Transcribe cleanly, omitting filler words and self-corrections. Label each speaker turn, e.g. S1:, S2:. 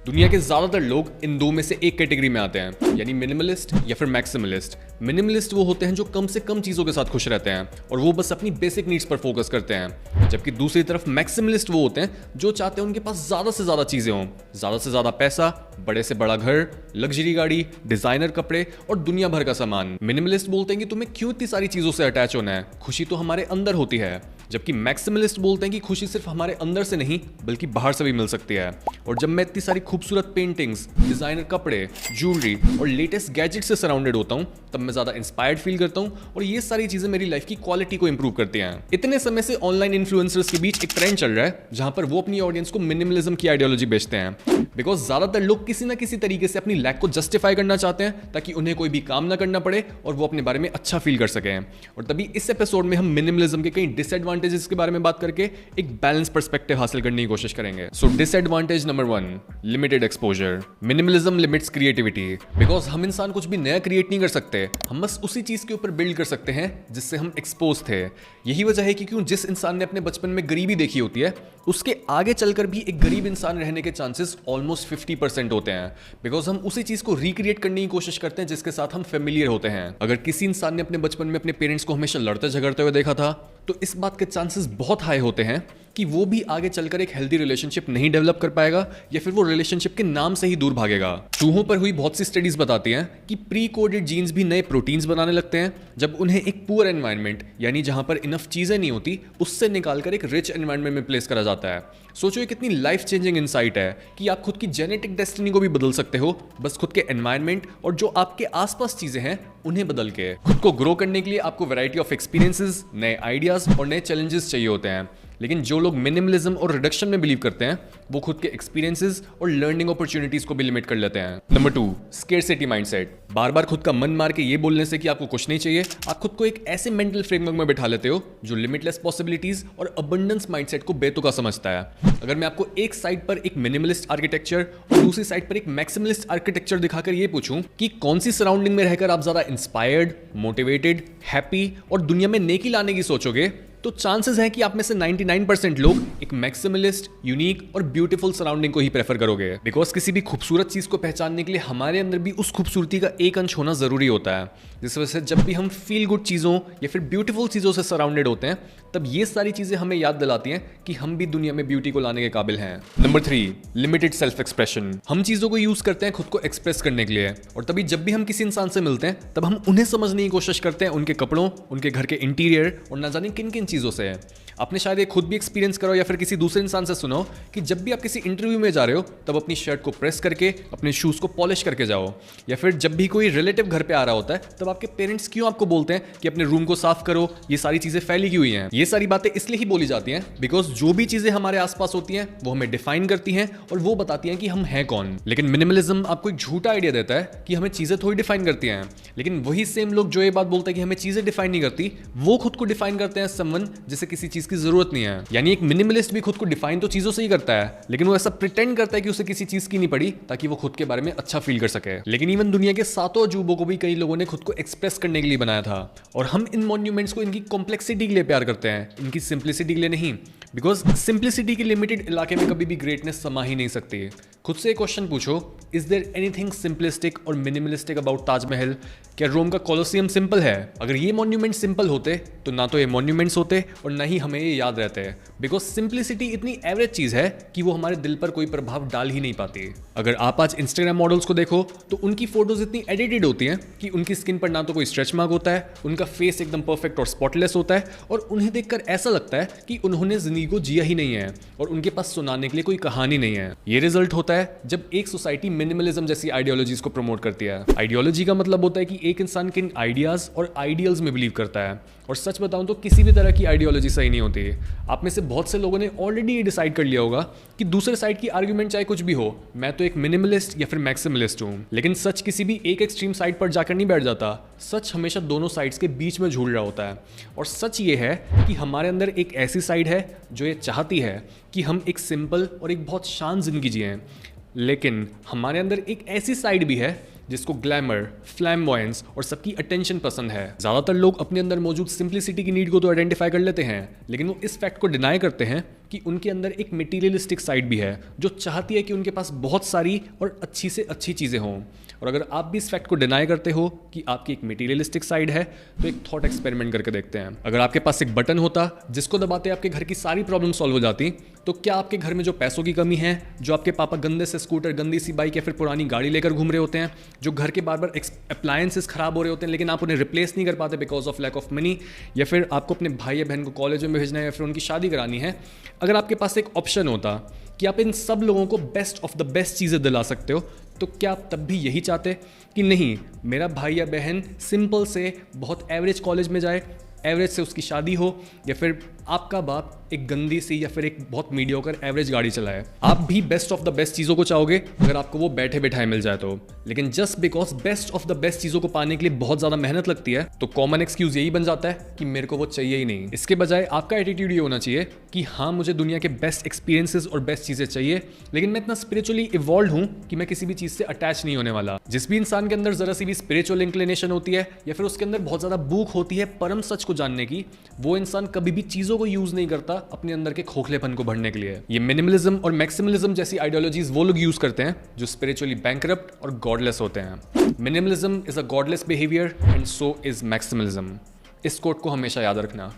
S1: दुनिया के ज्यादातर लोग इन दो में से एक कैटेगरी में आते हैं, यानी मिनिमलिस्ट या फिर मैक्सिमलिस्ट। मिनिमलिस्ट वो होते हैं जो कम से कम चीजों के साथ खुश रहते हैं और वो बस अपनी बेसिक नीड्स पर फोकस करते हैं, जबकि दूसरी तरफ मैक्सिमलिस्ट वो होते हैं जो चाहते हैं उनके पास ज्यादा से ज्यादा चीजें हों, ज्यादा से ज्यादा पैसा, बड़े से बड़ा घर, लग्जरी गाड़ी, डिजाइनर कपड़े और दुनिया भर का सामान। मिनिमलिस्ट बोलते हैं कि तुम्हें क्यों इतनी सारी चीजों से अटैच होना है, खुशी तो हमारे अंदर होती है, जबकि मैक्सिमलिस्ट बोलते हैं कि खुशी सिर्फ हमारे अंदर से नहीं बल्कि बाहर से भी मिल सकती है। और जब मैं इतनी सारी खूबसूरत पेंटिंग्स, डिजाइनर कपड़े, ज्वेलरी और लेटेस्ट गैजेट से सराउंडेड होता हूं, तब मैं ज्यादा इंस्पायर्ड फील करता हूं और ये सारी चीजें मेरी लाइफ की क्वालिटी को इंप्रूव करती हैं। इतने समय से ऑनलाइन इन्फ्लुएंसर्स के बीच एक ट्रेंड चल रहा है जहां पर वो अपनी ऑडियंस को मिनिमलिज्म की आइडियोलॉजी बेचते हैं, बिकॉज ज्यादातर लोग किसी ना किसी तरीके से अपनी लैक को जस्टिफाई करना चाहते हैं ताकि उन्हें कोई भी काम ना करना पड़े और वो अपने बारे में अच्छा फील कर सकें। और तभी इस एपिसोड में हम मिनिमलिज्म के कई डिसएडवांटेजेस के बारे में बात करके एक बैलेंस पर्सपेक्टिव हासिल करने की कोशिश करेंगे। So disadvantage number 1, limited exposure. Minimalism limits creativity, because हम इंसान कुछ भी नया क्रिएट नहीं कर सकते, हम बस उसी चीज के ऊपर बिल्ड कर सकते हैं जिससे हम एक्सपोज थे। यही वजह है कि क्यों जिस इंसान ने अपने बचपन में गरीबी देखी होती है उसके आगे चलकर भी एक गरीब इंसान रहने के चांसेस ऑलमोस्ट 50% होते हैं, बिकॉज हम उसी चीज को रिक्रिएट करने की कोशिश करते हैं जिसके साथ हम फेमिलियर होते हैं। अगर किसी इंसान ने अपने बचपन में अपने पेरेंट्स को हमेशा लड़ते झगड़ते हुए देखा था तो इस बात के चांसेस बहुत हाई होते हैं कि वो भी आगे चलकर एक हेल्दी रिलेशनशिप नहीं डेवलप कर पाएगा या फिर वो रिलेशनशिप के नाम से ही दूर भागेगा। चूहों पर हुई बहुत सी स्टडीज बताती हैं कि प्री कोडेड जीन्स भी नए प्रोटीन्स बनाने लगते हैं जब उन्हें एक पुअर एनवायरनमेंट, यानी जहां पर इनफ चीजें नहीं होती, उससे निकालकर एक रिच एनवायरनमेंट में प्लेस करा जाता है। सोचो ये कितनी लाइफ चेंजिंग इनसाइट है कि आप खुद की जेनेटिक डेस्टिनी को भी बदल सकते हो बस खुद के एनवायरनमेंट और जो आपके आसपास चीजें हैं उन्हें बदल के। खुद को ग्रो करने के लिए आपको वैरायटी ऑफ एक्सपीरियंसेस, नए आइडियाज और नए चैलेंजेस चाहिए होते हैं, लेकिन जो लोग मिनिमलिज्म और रिडक्शन में बिलीव करते हैं वो खुद के एक्सपीरियंसेस और लर्निंग अपॉर्चुनिटीज को भी लिमिट कर लेते हैं। Number 2, scarcity mindset. बार बार खुद का मन मार के ये बोलने से कि आपको कुछ नहीं चाहिए, आप खुद को एक ऐसे मेंटल फ्रेमवर्क में बिठा लेते हो जो लिमिटलेस पॉसिबिलिटीज और अबंडेंस माइंडसेट को बेतुका समझता है। अगर मैं आपको एक साइड पर एक मिनिमलिस्ट आर्किटेक्चर और दूसरी साइड पर एक मैक्सिमलिस्ट आर्किटेक्चर दिखाकर ये पूछूं कि कौन सी सराउंडिंग में रहकर आप ज्यादा इंस्पायर्ड, मोटिवेटेड, हैप्पी और दुनिया में नेकी लाने की सोचोगे, तो चांसेस हैं कि आप में से 99% लोग एक मैक्सिमलिस्ट, यूनिक और ब्यूटीफुल सराउंडिंग को ही प्रेफर करोगे। बिकॉज किसी भी खूबसूरत चीज को पहचानने के लिए हमारे अंदर भी उस खूबसूरती का एक अंश होना जरूरी होता है, जिस वजह से जब भी हम फील गुड चीजों या फिर ब्यूटीफुल चीजों से सराउंडेड होते हैं तब ये सारी चीजें हमें याद दिलाती हैं कि हम भी दुनिया में ब्यूटी को लाने के काबिल हैं। Number 3, limited self expression. हम चीजों को यूज करते हैं खुद को एक्सप्रेस करने के लिए, और तभी जब भी हम किसी इंसान से मिलते हैं तब हम उन्हें समझने की कोशिश करते हैं उनके कपड़ों, उनके घर के इंटीरियर और ना जाने किन किन चीजों से। आपने शायद ये खुद भी एक्सपीरियंस करो या फिर किसी दूसरे इंसान से सुनो कि जब भी आप किसी इंटरव्यू में जा रहे हो तब अपनी शर्ट को प्रेस करके अपने शूज को पॉलिश करके जाओ, या फिर जब भी कोई रिलेटिव घर पे आ रहा होता है तब आपके पेरेंट्स क्यों आपको बोलते हैं कि अपने रूम को साफ करो, ये सारी चीजें फैली की हुई हैं। ये सारी बातें इसलिए ही बोली जाती हैं बिकॉज जो भी चीजें हमारे आसपास होती हैं वो हमें डिफाइन करती हैं और वो बताती हैं कि हम हैं कौन। लेकिन मिनिमलिज्म आपको एक झूठा आइडिया देता है कि हमें चीजें थोड़ी डिफाइन करती हैं, लेकिन वही सेम लोग जो ये बात बोलते हैं कि हमें चीजें डिफाइन नहीं करती, वो खुद को डिफाइन करते हैं समवन जिसे किसी चीज की जरूरत नहीं है। यानी एक मिनिमलिस्ट भी खुद को डिफाइन तो चीजों से ही करता है, लेकिन वो ऐसा प्रिटेंड करता है कि उसे किसी चीज की नहीं पड़ी ताकि वो खुद के बारे में अच्छा फील कर सके। लेकिन इवन दुनिया के 7 अजूबों को भी कई लोगों ने खुद को एक्सप्रेस करने के लिए बनाया था, और हम इन मॉन्यूमेंट्स को इनकी कॉम्प्लेक्सिटी के लिए प्यार करते हैं, इनकी सिंप्लिसिटी के लिए नहीं, बिकॉज सिंप्लिसिटी के लिमिटेड इलाके में कभी भी ग्रेटनेस समा ही नहीं सकती। खुद से एक क्वेश्चन पूछो, इज देयर एनीथिंग सिंपलिस्टिक और मिनिमलिस्टिक अबाउट ताजमहल? क्या रोम का कोलोसियम सिंपल है? अगर ये मॉन्यूमेंट सिंपल होते तो ना तो ये मॉन्यूमेंट्स होते और ना ही हमें ये याद रहते, बिकॉज सिंप्लिसिटी इतनी एवरेज चीज है कि वो हमारे दिल पर कोई प्रभाव डाल ही नहीं पाती। अगर आप आज इंस्टाग्राम मॉडल्स को देखो तो उनकी फोटोज इतनी एडिटेड होती हैं कि उनकी स्किन पर ना तो कोई स्ट्रेच मार्क होता है, उनका फेस एकदम परफेक्ट और स्पॉटलेस होता है, और उन्हें देखकर ऐसा लगता है कि उन्होंने जिंदगी को जिया ही नहीं है और उनके पास सुनाने के लिए कोई कहानी नहीं है। ये रिजल्ट होता है जब एक सोसाइटी मिनिमलिज्म जैसी आइडियोलॉजीज को प्रमोट करती है। आइडियोलॉजी का मतलब होता है कि एक इंसान किन आइडियाज और आइडियल्स में बिलीव करता है, और सच बताऊं तो किसी भी तरह की आइडियोलॉजी सही नहीं होती। आप में से बहुत से लोगों ने ऑलरेडी ये डिसाइड कर लिया होगा कि दूसरे साइड की आर्ग्यूमेंट चाहे कुछ भी हो, मैं तो एक मिनिमलिस्ट या फिर मैक्सिमलिस्ट हूं। लेकिन सच किसी भी एक एक्सट्रीम साइड पर जाकर नहीं बैठ जाता, सच हमेशा दोनों साइड्स के बीच में झूल रहा होता है। और सच ये है कि हमारे अंदर एक ऐसी साइड है जो ये चाहती है कि हम एक सिंपल और एक बहुत शांत जिंदगी जिएं, लेकिन हमारे अंदर एक ऐसी साइड भी है जिसको ग्लैमर, फ्लैम्बॉयंस और सबकी अटेंशन पसंद है। ज्यादातर लोग अपने अंदर मौजूद सिंप्लिसिटी की नीड को तो आइडेंटिफाई कर लेते हैं, लेकिन वो इस फैक्ट को डिनाई करते हैं कि उनके अंदर एक मटीरियलिस्टिक साइड भी है जो चाहती है कि उनके पास बहुत सारी और अच्छी से अच्छी चीज़ें हों। और अगर आप भी इस फैक्ट को डिनाई करते हो कि आपकी एक मटीरियलिस्टिक साइड है तो एक थॉट एक्सपेरिमेंट करके देखते हैं। अगर आपके पास एक बटन होता जिसको दबाते आपके घर की सारी प्रॉब्लम सॉल्व हो जाती, तो क्या आपके घर में जो पैसों की कमी है, जो आपके पापा गंदे से स्कूटर, गंदी सी बाइक या फिर पुरानी गाड़ी लेकर घूम रहे होते हैं, जो घर के बार बार अप्लायंसेस खराब हो रहे होते हैं लेकिन आप उन्हें रिप्लेस नहीं कर पाते because of lack of money, या फिर आपको अपने भाई या बहन को कॉलेज में भेजना है या फिर उनकी शादी करानी है, अगर आपके पास एक ऑप्शन होता कि आप इन सब लोगों को बेस्ट ऑफ द बेस्ट चीज़ें दिला सकते हो, तो क्या आप तब भी यही चाहते कि नहीं, मेरा भाई या बहन सिंपल से बहुत एवरेज कॉलेज में जाए, एवरेज से उसकी शादी हो, या फिर आपका बाप एक गंदी सी या फिर एक बहुत मीडियोकर एवरेज गाड़ी चलाए? आप भी बेस्ट ऑफ द बेस्ट चीज़ों को चाहोगे अगर आपको वो बैठे बैठाए मिल जाए तो। लेकिन just because best of the best चीज़ों को पाने के लिए बहुत ज़्यादा मेहनत लगती है, तो कॉमन एक्सक्यूज यही बन जाता है कि मेरे को वो चाहिए ही नहीं। इसके बजाय आपका एटीट्यूड ये होना चाहिए कि हाँ, मुझे दुनिया के बेस्ट एक्सपीरियंसेस और बेस्ट चीज़ें चाहिए, लेकिन मैं इतना स्पिरिचुअली इवॉल्व हूँ कि मैं किसी भी चीज़ से अटैच नहीं होने वाला। जिस भी इंसान के अंदर जरा सी भी स्पिरिचुअल इंक्लिनेशन होती है या फिर उसके अंदर बहुत ज़्यादा भूख होती है परम सच को जानने की, वो इंसान कभी भी चीज़ों को यूज़ नहीं करता अपने अंदर के खोखलेपन को भरने के लिए। ये मिनिमलिज्म और मैक्सिमलिज्म जैसी आइडियोलॉजीज वो लोग यूज करते हैं जो स्पिरिचुअली बैंकरप्ट और गॉडलेस होते हैं। Minimalism is a godless behaviour and so is maximalism. इस कोट को हमेशा याद रखना।